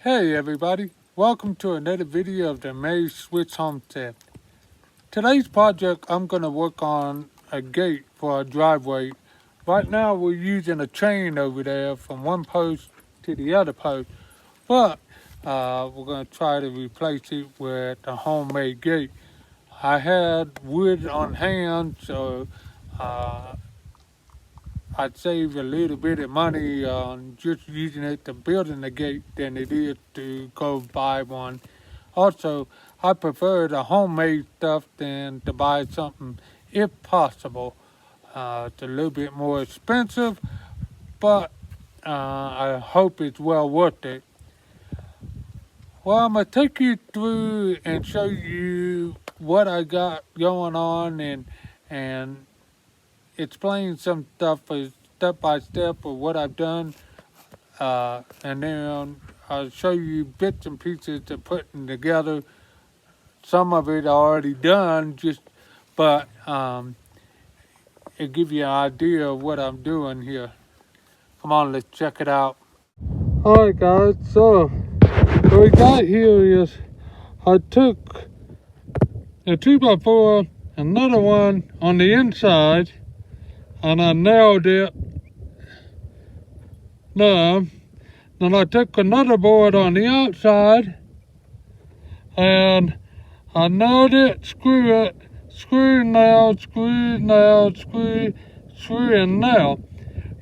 Hey everybody, welcome to another video of the Ameri-Swiss homestead. Today's project I'm going to work on a gate for our driveway. Right now we're using a chain over there from one post to the other post, but we're going to try to replace it with a homemade gate. I had wood on hand, so I'd save a little bit of money on just using it to building the gate than it is to go buy one. Also, I prefer the homemade stuff than to buy something if possible. It's a little bit more expensive, but I hope it's well worth it. Well, I'm going to take you through and show you what I got going on and explain some stuff step by step of what I've done, and then I'll show you bits and pieces of putting together. Some of it already done, but it'll give you an idea of what I'm doing here. Come on, let's check it out. Alright guys, so what we got here is I took a 2x4, another one on the inside, and I nailed it there. Then I took another board on the outside and I nailed it, screw, nail, screw, nail, screw, and nail.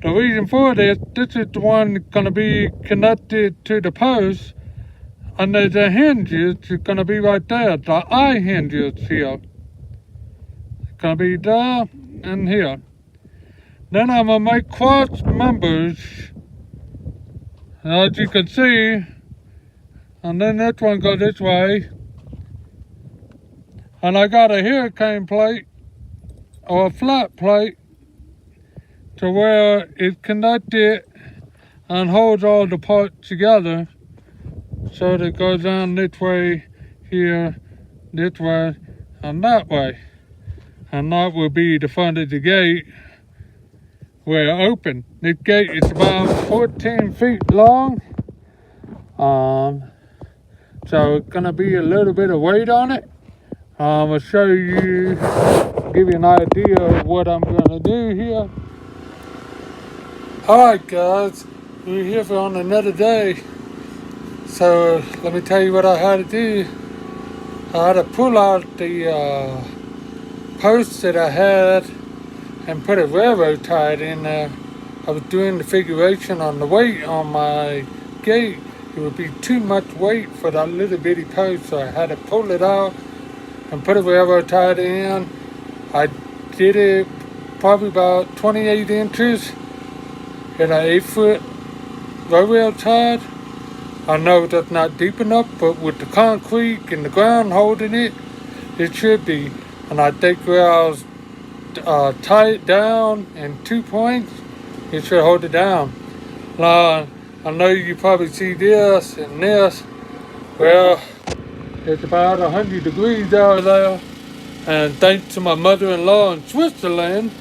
The reason for this is the one going to be connected to the post, and there's a hinges going to be right there, the eye hinges here. It's going to be there and here. Then I'm going to make cross members, as you can see, and then this one goes this way. And I got a hurricane plate, or a flat plate, to where it connected and holds all the parts together. So that it goes down this way, here, this way, and that way. And that will be the front of the gate. We're open. This gate is about 14 feet long. So it's gonna be a little bit of weight on it. I'll show you, give you an idea of what I'm gonna do here. Alright guys, we're here on another day. So let me tell you what I had to do. I had to pull out the posts that I had and put a railroad tie in there. I was doing the figuration on the weight on my gate. It would be too much weight for that little bitty post, so I had to pull it out and put a railroad tie in. I did it probably about 28 inches in an 8-foot railroad tie. I know that's not deep enough, but with the concrete and the ground holding it, it should be. And I think where I was tie it down in 2 points, it should hold it down. Now, I know you probably see this and this. Well, it's about 100 degrees out there, and thanks to my mother-in-law in Switzerland,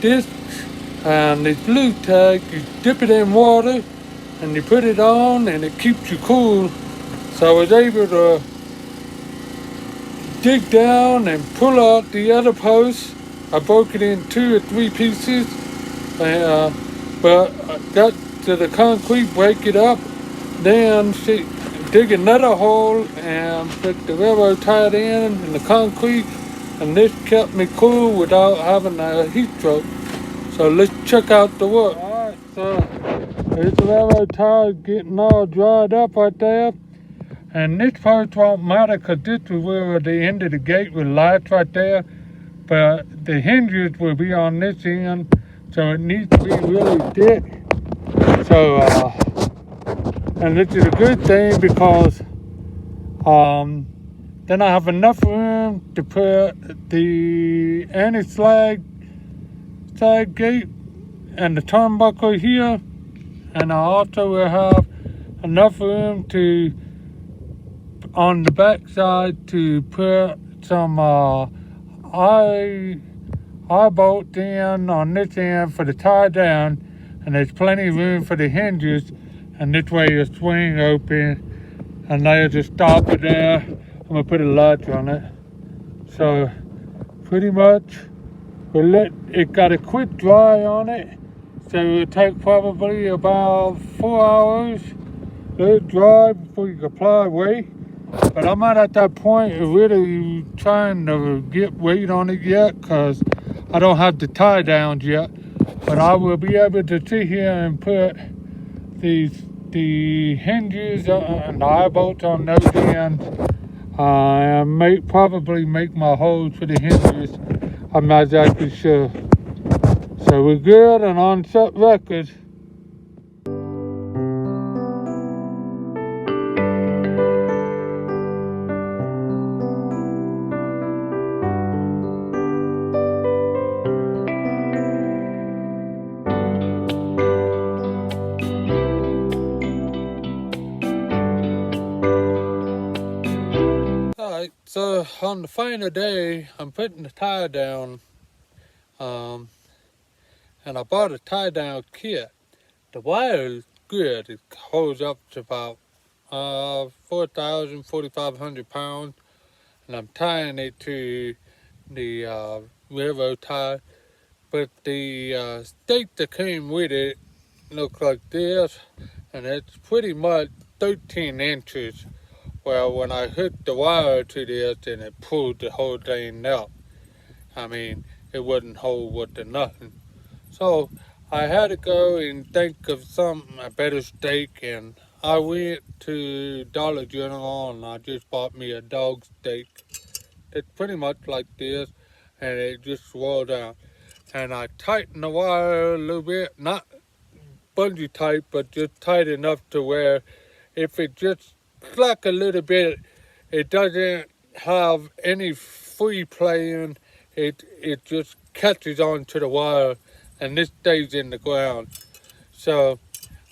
this blue tag, you dip it in water and you put it on and it keeps you cool. So I was able to dig down and pull out the other post. I broke it in 2 or 3 pieces, but I got to the concrete, break it up, then dig another hole and put the railroad tied in the concrete, and this kept me cool without having a heat stroke. So let's check out the work. Alright, so there's the railroad tie getting all dried up right there. And this part won't matter because this is where the end of the gate with lights right there. But the hinges will be on this end, so it needs to be really thick. So, and this is a good thing because then I have enough room to put the anti-slag gate and the turnbuckle here. And I also will have enough room to, on the back side, to put some eye bolts in on this end for the tie down, and there's plenty of room for the hinges and this way your swing open, and they'll just stop it there. I'm gonna put a latch on it. So pretty much we let it got a quick dry on it, so it'll take probably about 4 hours. Let it dry before you can apply weight. But I'm not at that point of really trying to get weight on it yet, because I don't have the tie downs yet. But I will be able to sit here and put the hinges and the eye bolts on those ends. And probably make my holes for the hinges. I'm not exactly sure. So we're good and on set record. Alright, so on the final day, I'm putting the tie down, and I bought a tie down kit. The wire is good. It holds up to about 4,500 pounds, and I'm tying it to the railroad tie. But the stake that came with it looks like this, and it's pretty much 13 inches. Well, when I hooked the wire to this, and it pulled the whole thing up. I mean, it wouldn't hold with the nothing. So I had to go and think of a better stake, and I went to Dollar General and I just bought me a dog stake. It's pretty much like this, and it just swirled out. And I tightened the wire a little bit, not bungee tight, but just tight enough to where if it just slack a little bit, it doesn't have any free playing. It just catches onto the wire, and this stays in the ground. So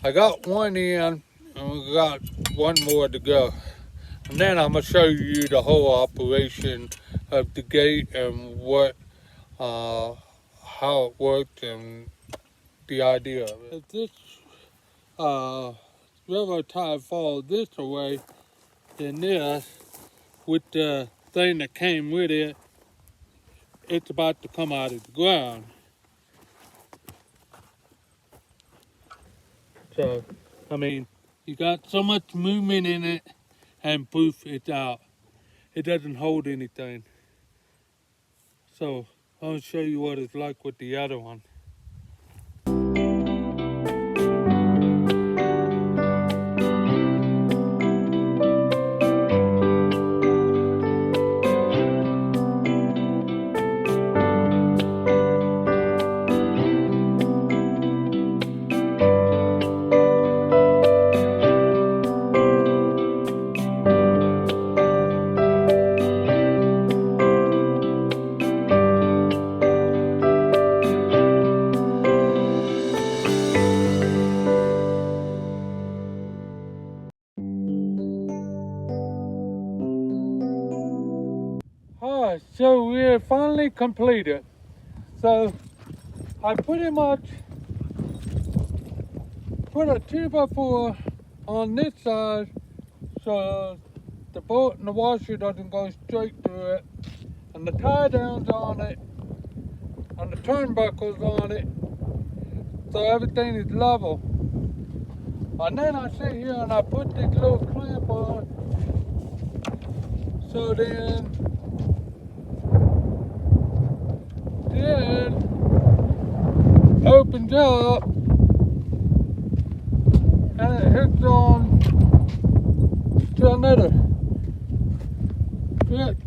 I got one in, and we got one more to go. And then I'm gonna show you the whole operation of the gate and how it worked and the idea of it. If this railroad tie falls this way, then this, with the thing that came with it, it's about to come out of the ground. So, I mean, you got so much movement in it, and poof, it's out. It doesn't hold anything. So, I'll show you what it's like with the other one. Alright, so we're finally completed. So I pretty much put a 2x4 on this side so the bolt and the washer doesn't go straight through it, and the tie downs on it, and the turnbuckles on it, so everything is level. And then I sit here and I put this little clamp on, so then it opens up and it hooks on to another bit,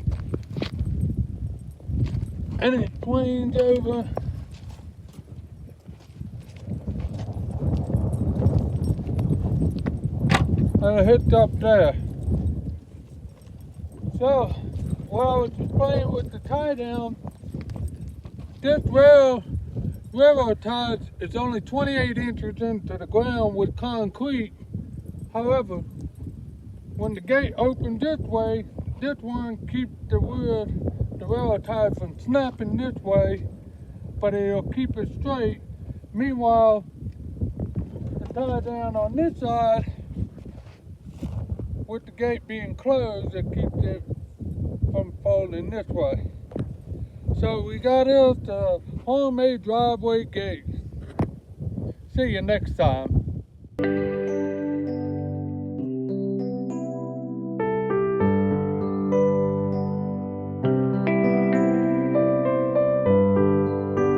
and it swings over and it hits up there. So what I was explaining with the tie down, this railroad ties is only 28 inches into the ground with concrete. However, when the gate opens this way, this one keeps the railroad tie from snapping this way, but it'll keep it straight. Meanwhile, the tie down on this side with the gate being closed that keeps it from falling this way. So we got us the homemade driveway gate. See you next time.